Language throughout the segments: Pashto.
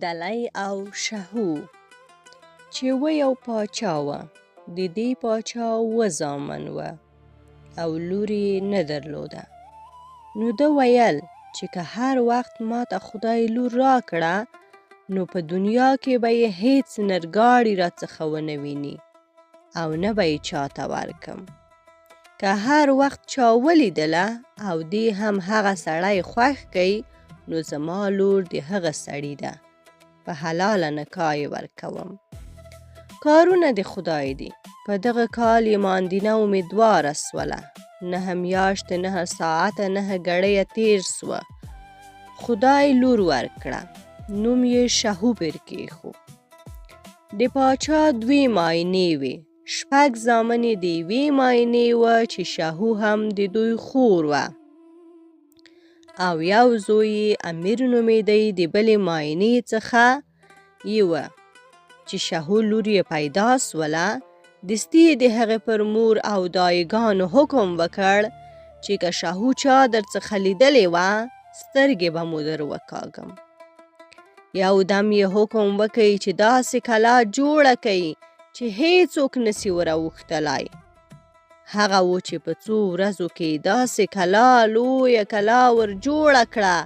دلی او شهو چې و یو پاچا وه د دې پاچا اووه زامن وه او لور یې نه درلوده. نو ده ویل چې که هر وخت ماته خدای لور راکړه نو په دنیا کې به یې هیڅ نرګاړي راڅخه ونه ویني او نه به یې چاته ورکم. که هر وخت چا ولیدله او دې هم هغه سړی خوښ کوي نو زما لور د هغه سړي ده، په حلاله نکاح یې ورکوم. کارونه د خدای دي. په دغه کال یې ماندینه امیدواره سوله. 9 میاشتې 9 ساعته 9 ګړیه تیر سوه. خدای لور ورکړه. نوم یې شهو پر کېښو. د پاچا 2 ماینې وې. 6 زامن یې د یوې ماینې وه چې شهو هم د دوی خور وه او یو زوی یې امیر نومېدی د بلې ماینې څخه یې وه. چې شهو لور یې پیدا سوله دستي د هغې پر مور او دایګانو حکم وکړ چې که شهو چا درڅخه لیدلې وه سترګې به مو در وکاږم. یو دم یې حکم وکړ چې داسې کلا جوړه کړئ چې هیڅوک نسي وراوښتلی. هغه و چې په څو ورځو کې داسې کلا لویه کلا ور جوړه کړه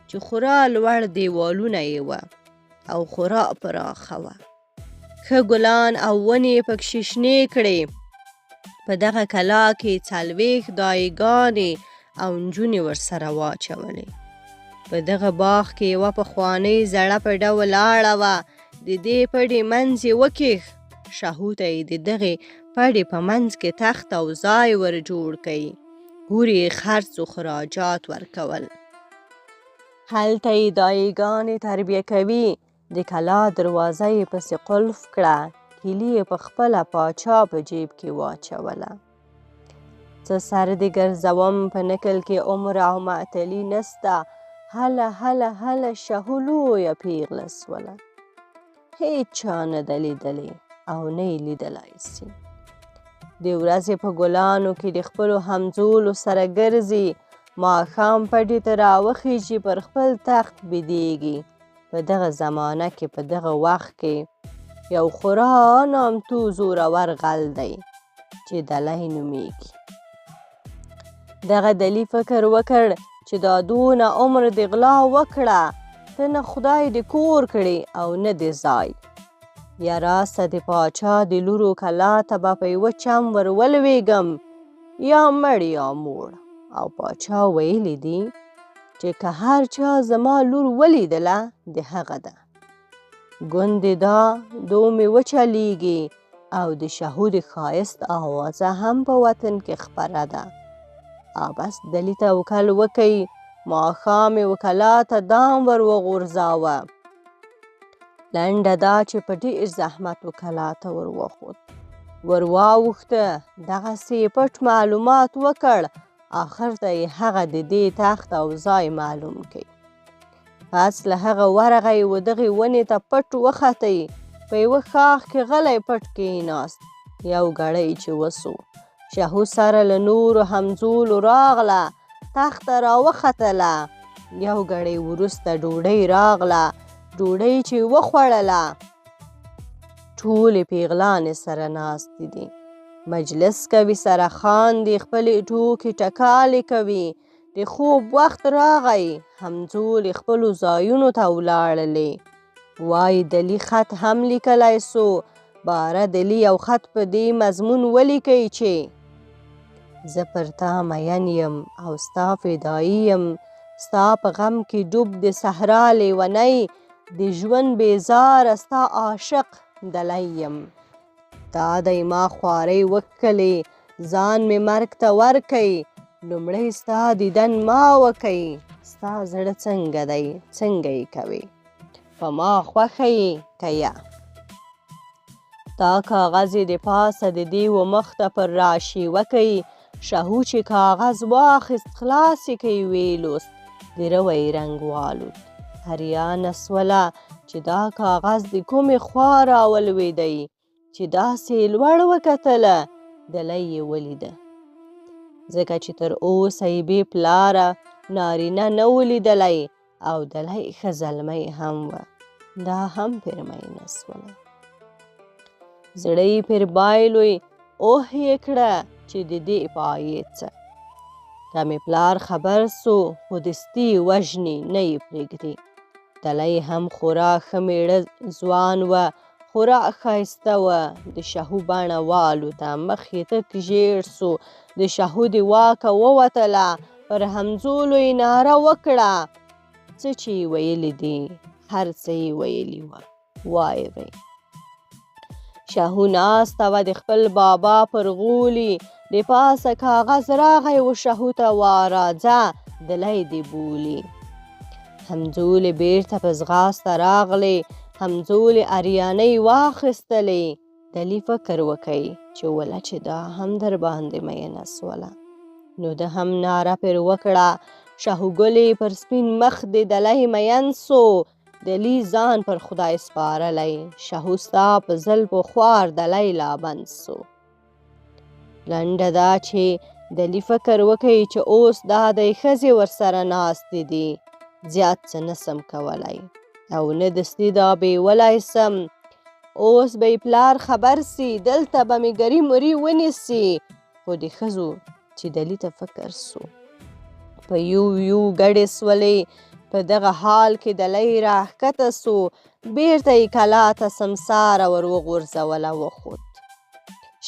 چې خورا لوړ دیوالونه یې وه او خورا پراخه وه. ښه ګلان او ونې پکښې شنې کړې. په دغه کلا کې 40 دایګانې او نجونې ورسره واچولې. په دغه باغ کې یوه پخوانۍ زړه پډه ولاړه وه. د دې پډې منځ یې وکېښ. شهو ته یې د دغې پډې په منځ کې تخت او ځای ور جوړ کړي. هورې یې خرڅ و خراجات ورکول. هلته یې دایګانې تربیه کوي. د کلا دروازه یې پسې قلف کړه. کیلي یې په خپله پاچا په جیب کې واچوله. څه سر دې ګرځوم په نکل کې عمر او معطلي نسته. هله هله هله شهو لویه پیغله سوله. هیڅ چا نه ده لیدلې او نه یې لیدلی سي. د ورځې په ګلانو کې د خپلو همزولو سره ګرځي. ماښام پټې ته راوخیږي پر خپل تخت بیدېږي. په دغه زمانه کې په دغه وخت کې یو خورا نامتو زورور غل دی چې دلی نومیږي. دغه دلي فکر وکړ چې دا دونه عمر د غلا وکړه ته نه خدای د کور کړي او نه د ځای. یا راسته د پاچا د لورو کلا ته به په یوه چم ور ولوېږم یا مړ یا موړ. او پاچا ویلی دي چې که هر چا زما لور ولیدله د هغه ده. ګوندې دا دومې وچلیږي او د شهو د ښایست آوازه هم په وطن کې خپره ده. بس دلي توکل وکئ. ماښام یې وکلا ته دام ور وغورځاوه. لنډه دا چې په ډېر زحمت وکلا ته ور وخوت. ور واوښته. دغسې یې پټ معلومات وکړ. آخر ته یې هغه د دې تخت او ځای معلوم کړي. پس له هغه ورغی و دغې ونې ته پټ وختئ. په یوه ښاخ کې غلی پټ کېناست. یو ګړی چې وسو شهو سره له نورو همزولو راغله. تخت ته راوختله. یو ګړی وروسته ډوډۍ راغله. ډوډۍ چې وخوړله ټولې پیغلانې سره ناستې دي. مجلس کوي سره خاندي خپلې ټوکې ټکالې کوي. د خوب وخت راغی. همزولې خپلو ځایونو ته ولاړلې. وایي دلي خط هم لیکلی سو. باره دلي یو خط په دې مضمون ولیکئ چې زه پر تا مین یم او ستا فدایي یم. ستا په غم کې ډوب د صحرا لیونی. د ژوند بیزاره ستا عاشق دلی یم. دا دی ما خوارۍ وکړلې ځان مې مرګ ته ورکئ. لومړی ستا دیدن ما وکئ. ستا زړه څنګه دی څنګه یې کوې په ما خوښه یې که یه. دا کاغذ یې د پاسه د دیو مخ ته پر راشي وکئ. شهو چې کاغذ واخیست خلاص یې کئ ویې لوست. د روی رنګ والوت. حیرانه سوله چې دا کاغذ د کومې خوا راولوېدی. چې داسې لوړ وکتله دلی یې ولیده. ځکه چې تر اوسه یې بې پلاره نارینه نه و لیدلی او دلی ښه زلمی هم وه. دا هم پر مینه سوله. زړه یې پر بایلوی اوه یې کړه چې د دې پایې څه. که مې پلار خبر سو خو دستي وژني نه یې پرېږدي. دلی هم خورا ښه مېړه ځوان وه، خورا ښایسته وه. د شهو بڼه والوته، مخ یې تک ژیړ سو. د شهو د واکه ووتله، پر همزولو یې ناره وکړه. څه چې یې ویلي دي هر څه یې ویلي وه، واورئ. شهو ناسته وه د خپل بابا پر غولي، د پاسه کاغذ راغی و شهو ته راځه دلی دې بولي. همزولې بیرته په ځغاسته راغلې، همزولې اریانۍ واخیستلې. دلي فکر وکئ چې وله چې دا هم در باندې مینه سوله. نو ده هم ناره پر وکړه. شهو ګلې پر سپین مخ د دلی مین سو. دلی ځان پر خدای سپارلی، شهو ستا په زلفو خوار دلی لا بند سو. لنډه دا چې دلی فکر وکئ چې اوس دا د ښځې ورسره ناستې دي، زیات څه نسم کولی او نه دستي دا بیولی سم. اوس به یې پلار خبر سي، دلته به مې ګري مري ونیسي. خو د ښځو چې دلي ته فکر سو، په یو یو ګډې سولې. په دغه حال کې دلی راښکته سو، بیرته یې کلا ته سمساره ور وغورځوله وخوت.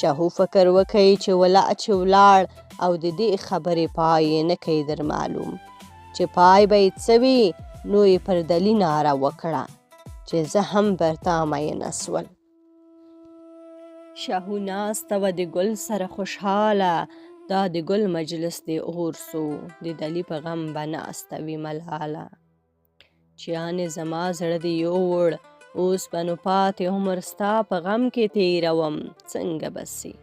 شهو فکر وکئ چې وله چې ولاړ او د دې خبرې پای یې نه کوي در معلوم، چې پای به یې څه وي. نو یې پر دلي ناره وکړه چې زه هم بر تا مینه سول. شهو ناسته وه د ګل سره خوشحاله، دا د ګل مجلس د اور سو. د دلي په غم به ناسته وي ملاله. چیانې زما زړه دې یووړ، اوس به نو پاتې عمر ستا په غم کې تیروم، څنګه به سي.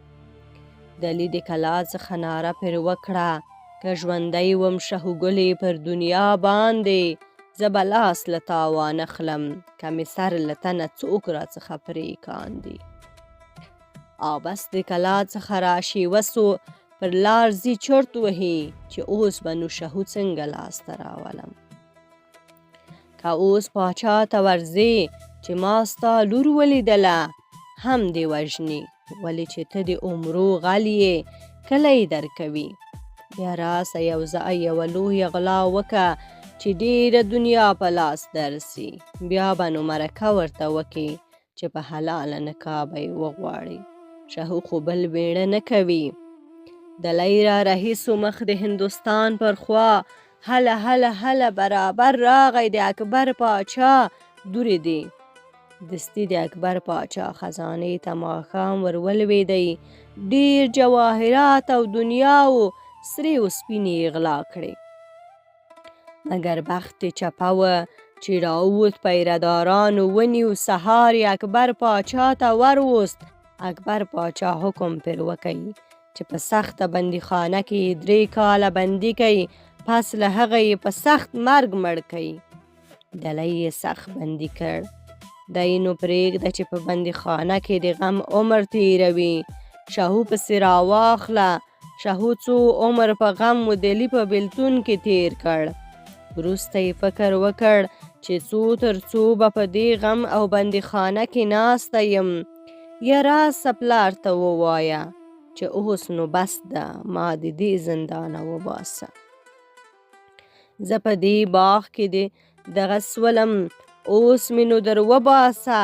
دلي د کلا څخه ناره پر وکړه، که ژوندی وم شهو ګلې پر دنیا باندې، زه به لاس له تا وانخلم، که مې سر له تنه څوک راڅخه پرې کاندي. آبس د کلا څخه راشیوه سو، پر لار ځي چرت وهي چې اوس به نو شهو څنګه لاسته راولم. که اوس پاچا ته ورځې چې ما ستا لور ولیدله، هم دې وژني، ولې چې ته د عمرو غل یې، کله یې درکوي. بیا راسه یوه لویه غلا وکه چې ډېره دنیا په لاس درسي. بیا به نو مرکه ورته وکې چې په حلاله نکاح به یې وغواړي. شهو خو بل بیړه نه کوي. دلی را رهي سو مخ د هندوستان پر خوا. هله هله هله برابر راغی د اکبر پاچا دورې دی. دستي د اکبر پاچا خزانې ته ماښام ور ولوېدی. ډېر جواهرات او دنیا و سرې و سپینې یې غلا کړې. مګر بخت چپه وه چې راووت پیردارانو ونیو. سهار یې اکبر پاچا ته وروست. اکبر پاچا حکم پر وکئ چې په سخته بندیخانه کې 3 کاله بندي کوي، پس له هغه یې په سخت مرګ مړ کوي. دلی یې سخت بندي کړ. دی نو پرېږده چې په بندیخانه کې د غم عمر تیروي. شهو پسې راواخله. شهو څو عمر په غم و دلي په بېلتون کې تیر کړ. وروسته یې فکر وکړ چې څو تر څو به په دې غم او بندیخانه کې ناسته یم. یا راسه پلار ته ووایه چې اوس نو بس ده، ما د دې زندانه وباسه. زه په دې باغ کې دغه سولم، اوس مې نو در وباسه.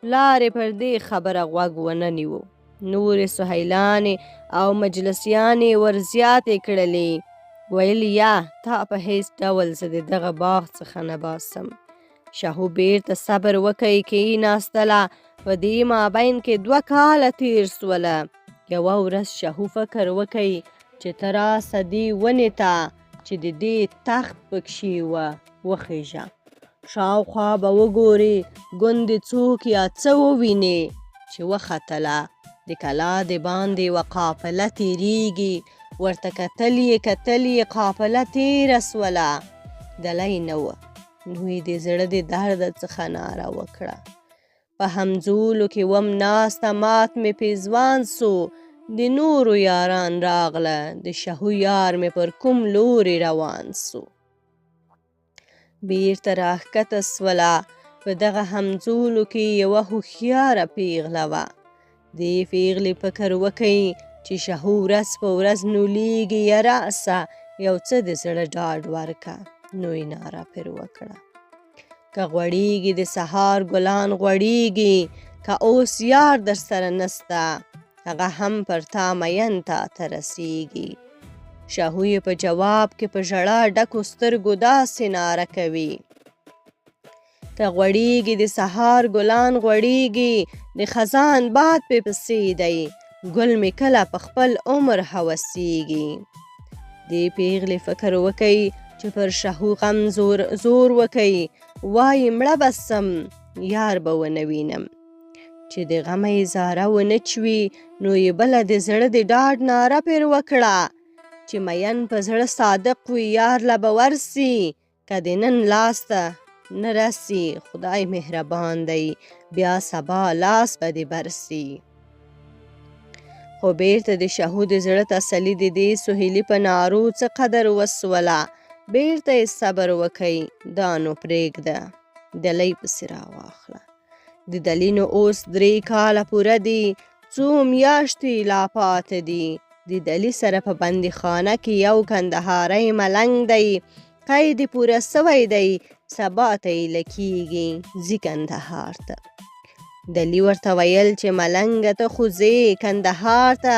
پلار یې پر دې خبره غوږ ونه نیو. نورې سهیلانې او مجلسیانې ور زیاتې کړلې. ویل یا تا په هیڅ ډول زه د دغه باغ څخه نه باسم. شهو بیرته صبر وکئ کېناستله. په دې مابین کې 2 کاله تیر سوله. یوه ورځ شهو فکر وکئ چې ته راسه دې ونې ته چې د دې تخت پکښې وخیژه. شاوخوا به وګورې ګوندې څوک یا څه ووینې چې وختله. د کلا د باندې و قافله تیریږي. ورته کتل یې قافله تیره سوله. دلی نه وه. نو یې د زړه د درد څخه ناره وکړه. په همزولو کې وم ناسته، مات مې پیزوان سو. د نورو یاران راغله، د شهو یار مې پر کوم لوري روان سو. بیرته راښکته سوله. په دغه همزولو کې یوه هوښیاره پیغله وه. دې پیغلې فکر وکئ چې شهو ورځ په ورځ نولیږي یا راسه یو څه د زړه ډاډ ورکه. نو یې ناره پر وکړه: که غوړیږي د سهار ګلان غوړیږي، که اوس یار در سره نسته، هغه هم پر تا مین تا ته رسیږي. شهو یې په جواب کې په ژړا ډکو سترګو داسې ناره کوي: که غوړیږي د سهار ګلان غوړیږي، د خزان باد په پسې دی، ګل می کله په خپل عمر هوسیږي. دې پیغلې فکر وکئ چې پر شهو غم زور وکئ، وایي مړه به سم یار به ونه وینم. چې د غمه یې زاره ونه چوي، نو یې بله د زړه د ډاډ ناره پر وکړه چې مین په زړه صادق وي یار له به ورسي، که د نن لاس ته نه رسي خدای مهربان دی، بیا سبا لاس به دې برسي. خو بیرته د شهو د زړه تسلي د دې سهیلي په نارو څه قدر وسوله. بیرته یې صبر وکئ، دا نو پرېږده، دلۍ پسې راواخله. د دلي نو اوس 3 کاله پوره دي، څو میاشتې لا پاته دي. د دلي سره په بندیخانه کې یو کندهاری ملنګ دی، قید یې پوره سوی دی، سبا ته یې لکېږي ځي کندهار ته. دلي ورته ویل چې ملنګه ته خو ځې کندهار ته،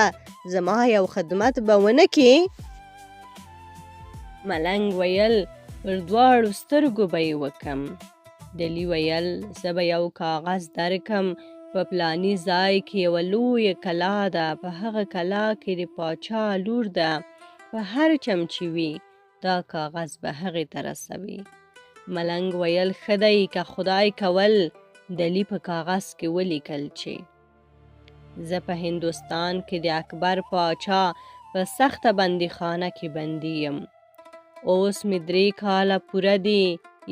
زما یو خدمت به ونه کې؟ ملنګ ویل پر دواړو سترګو به یې وکم. دلي ویل زه به یو کاغذ درکم، په پلاني ځای کې یوه لویه کلا ده، په هغه کلا کې د پاچا لور ده، په هر چم چې وي دا کاغذ به هغې ته رسوي. ملنګ ویل ښه دی که خدای کول. دلي په کاغذ کې ولیکل چې زه په هندوستان کې د اکبر پاچا په سخته بندیخانه کې بندي یم. اوس مې 3 کاله پوره دي،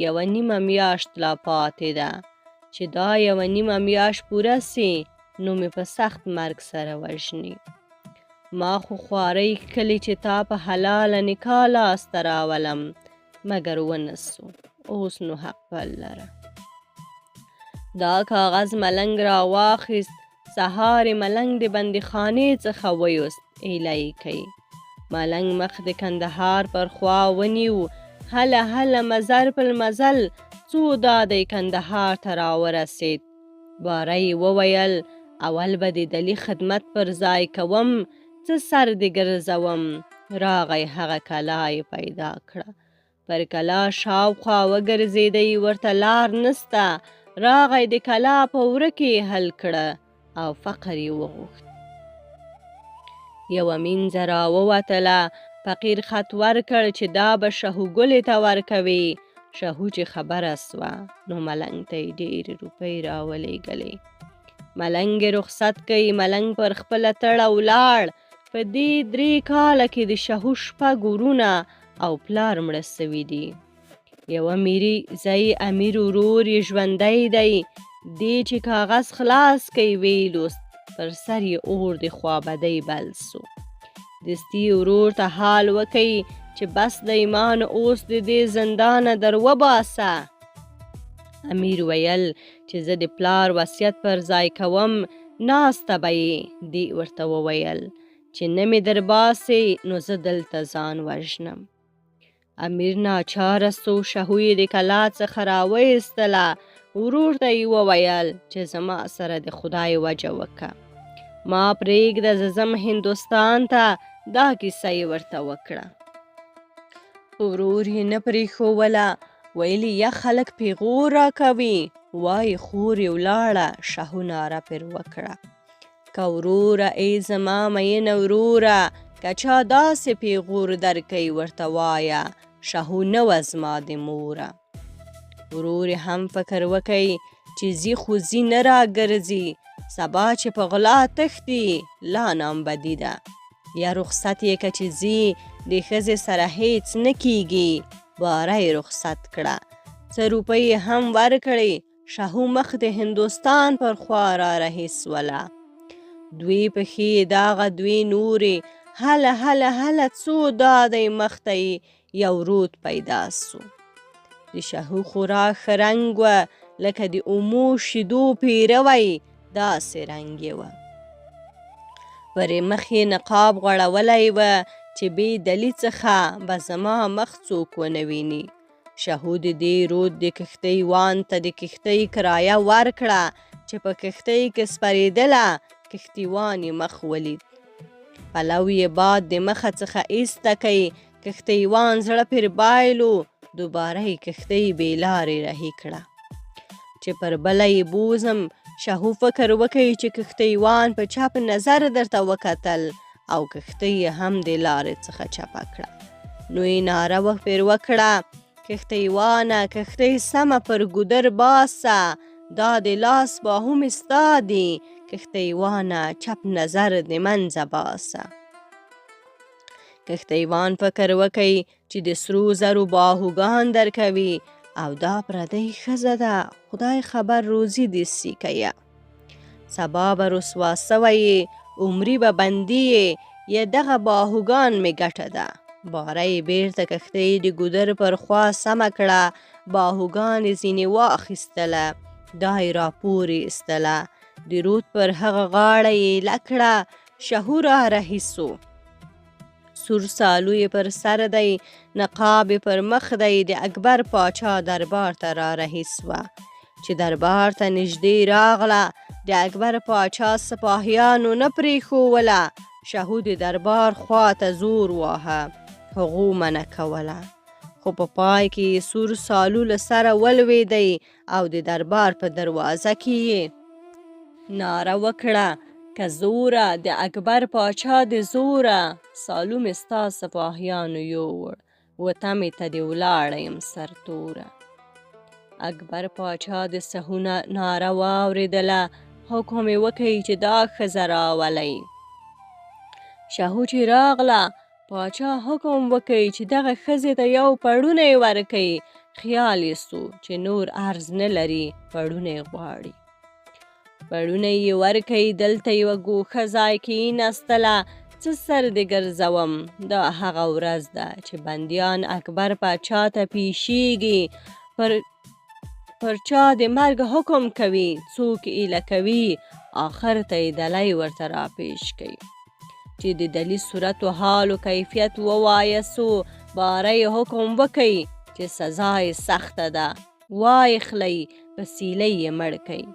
1.5 میاشت لا پاتې ده. چې دا 1.5 میاشت پوره سي نو مې په سخت مرګ سره وژني. ما خو خوارۍ کلی چې تا په حلاله نکاح لاسته راولم، مګر ونسو. اوس نو حق بل لره. دا کاغذ ملنګ را واخیست، سهار ملنګ د بندیخانې څخه ویوست، ایله یې کوي. ملنګ مخ د کندهار پر خوا ونیو، هله هله مزر په مزل څو دادی کندهار ته راورسید. باره یې وویل اول به د دلي خدمت پر ځای کوم، څه سر دې ګرځوم. راغی هغه کلا یې پیدا کړه، پر کلا شاوخوا وګرځېدی، ورته لار نسته. راغی د کلا په وره کې حل کړه او فقر یې وغوښت. یوه مینځه را ووتله، فقیر خط ورکړ چې دا به شهو ګلې ته ورکوي. شهو چې خبره سوه نو ملنګ ته یې ډېرې روپۍ راولېږلې. ملنګ یې رخصت کوي، ملنګ پر خپله تړه ولاړ. په دې 3 کاله کې د شهو 6 ورونه او پلار مړه سوي دي. یوه میري ځای امیر ورور یې ژوندی دی. دې چې کاغذ خلاص کوي ویې لوست، پر سر یې اور د خوابدۍ بل سو. دستي ورور ته حال وکئ چې بس د ایمان اوس د دې زندانه در وباسه. امیر ویل چې زه د پلار وصیت پر ځای کوم، ناسته به یې. دې ورته وویل چې نه مې در باسې نو زه دلته ځان وژنم. امیر ناچاره سو، شهو یې د کلا څخه راویستله. ورور ته یې وویل چې زما سره د خدای وجه وکه، ما پرېږده زه ځم هندوستان ته. دا کیسه یې ورته وکړه. ورور یې نه پرېښوله، ویلي یا خلک پیغور راکوي. وایي خور یې ولاړه، شهو ناره پر وکړه که وروره ای زما مینه وروره، که چا داسې پیغور درکوي ورته وایه شهو نه وه زما د موره. ورور هم فکر وکئ چې ځي خو ځي نه راګرځي، سبا چې په غلا تښتي لا نامبدي ده. یا رخصت یې که چې ځي د ښځې سره هیڅ نه کیږي. باره یې رخصت کړه، 100 روپۍ هم ورکړې. شهو مخ د هندوستان پر خوا را رهي سوله. 2 پښې داغه 2 نورې، هله هله هله څو دادی مخ ته یې یو رود پیدا سو. د شهو خوراک ښه رنګ وه، لکه د اومو شیدو پیروی داسې رنګ یې وه. پر مخ یې نقاب غوړولی وه چې بې دلي څخه به زما مخ څوک ونه ویني. شهو د دې رود د کښتۍ وان ته د کښتۍ کرایه ورکړه چې په کښتۍ کې سپرېدله. کښتیوان یې مخ ولید، پلو یې باد د مخه څخه ایسته کوي. کښتیوان زړه پر بایلو، دوباره یې کښتۍ بې لارې رهي کړه. چې پر بله یې بوزم، شهو فکر وکړي چې کښتیوان په چپ نظر درته وکتل او کښتۍ یې هم د لارې څخه چپه کړه. نو یې ناره پر وکړه: کښتیوانه، کښتۍ سمه پر ګودر باسه، دا د لاس باهو مې ستا دي، کښتیوانه چپ نظر د منځه باسه. کښتیوان فکر وکړي چې د سرو زرو باهوګان درکوي او دا پردۍ ښځه ده، خدای خبر روزي دې سي کیه. سبا به رسوا سوی یې، عمري به بندي یې، یا دغه باهوګان مې ګټه ده. باره یې بیرته کښتۍ د ګودر پر خوا سمه کړه. باهوګان یې ځینې واخیستله، دا یې راپورې ایستله. د رود پر هغه غاړه یې لکړه. شهو را رهي سو، سور سالو یې پر سر دی، نقاب یې پر مخ دی. د اکبر پاچا دربار ته را رهي سوه. چې دربار ته نږدې راغله، د اکبر پاچا سپاهیانو نه پرېښوله. شهو د دربار خوا ته زور واهه، هغو منع کوله. خو په پای کې سور سالو له سره ولوېدی او د دربار په دروازه کې یې ناره وکړه: که زوره د اکبر پاچا د زوره، سالو مې ستا سپاهیانو یووړ، وطمې ته دې ولاړه یم سرتوره. اکبر پاچا د سهو ناره واورېدله، حکم یې وکړي چې دا ښځه راولئ. شهو چې راغله، پاچا حکم وکړي چې دغه ښځې ته یو پړونی ورکړي. خیال یې سو چې نور عرض نه لري، پړونی غواړي. پړونی یې ورکړي. دلته یوه ګوښه ځای کېناستله. څه سر دې ګرځوم، دا هغه ورځ ده چې بندیان اکبر پاچا ته پیشیږي، پر چا د مرګ حکم کوي، څوک ایله کوي، آخر ته یې دلی ورته را پیش کوي. چې د دلی صورت و حال و کیفیت ووایسو، باره یې حکم وکړي چې سزا یې سخته ده، وای خلی په سیلۍ یې مړ کوي.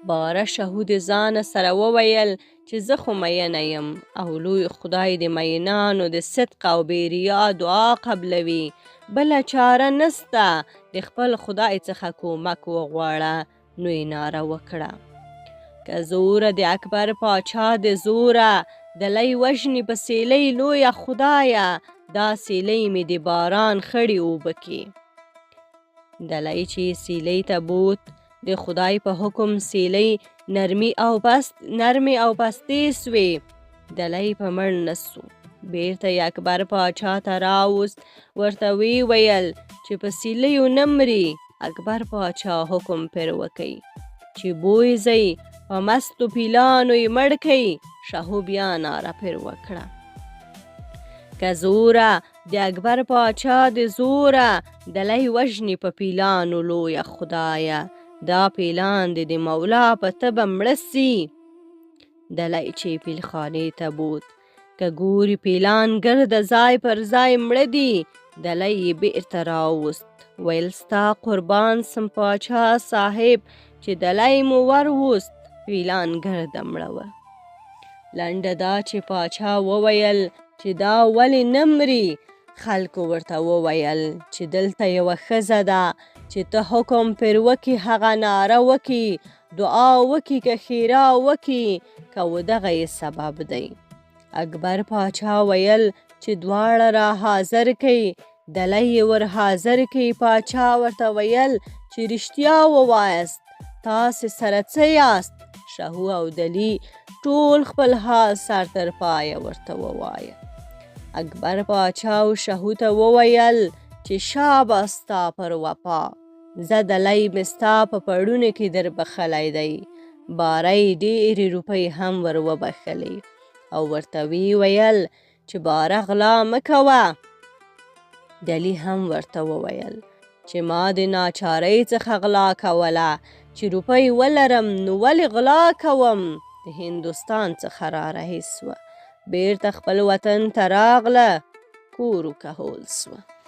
باره شهو د ځانه سره وویل چې زه خو مینه یم او لوی خدای د مینانو د صدق او بیریا دعا قبلوي، بله چاره نسته، د خپل خدای څخه کومک وغواړه. نو یې ناره وکړه: که زوره د اکبر پاچا د زوره، دلی وژني په سیلۍ لویه خدایه، دا سیلۍ مې د باران خړې اوبه کې. دلی چې سیلۍ ته بوت، د خدای په حکم سیلۍ نرمي او پستې سوې. دلی په مړ نسو. بیرته یې اکبر پاچا ته راوست، ورته وی ویل چې په سیلیو نه مري. اکبر پاچا حکم پر وکړي چې بوی ځئ، په مستو پیلانو یې مړ کئ. شهو بیا ناره پر وکړه: که زوره د اکبر پاچا د زوره، دلی وژني په پیلانو لویه خدایه، دا پیلان د مولا په تبه مړه سي. دلی چې پیلخانې ته بوت، که ګوري پیلان ګرده ځای پر ځای مړه دي. دلی یې بیرته راوست، ویل ستا قربان سم پاچا صاحب، چې دلی مو وروست، پیلان ګرده مړه وه. لنډه دا چې پاچا وویل چې دا ولې نه مري. خلکو ورته وویل چې دلته یوه ښځه ده چې ته حکم پر وکي، هغه ناره وکي، دعا وکي که ښیرا وکي، که و دغه یې سبب دی. اکبر پاچا ویل چې دواړه را حاضر کئ. دلی یې ور حاضر کئ. پاچا ورته ویل چې رښتیا ووایست، تاسې سره څه یاست؟ شهو او دلی ټول خپل حال سر تر پایه ورته ووایه. اکبر پاچا او شهو ته وویل چې شابه ستا پر وفا، زه دلی مې ستا په پړونو کې در بخلی دی. باره یې ډېرې روپۍ هم ور وبخلې او ورته وی ویل چې باره غلا مه کوه. دلی هم ورته وویل چې ما د ناچارۍ څخه غلا کوله، چې روپۍ ولرم نو ولې غلا کوم. د هندوستان څخه را رهي سوه، بیرته خپل وطن ته راغله، کور و کهول سوه.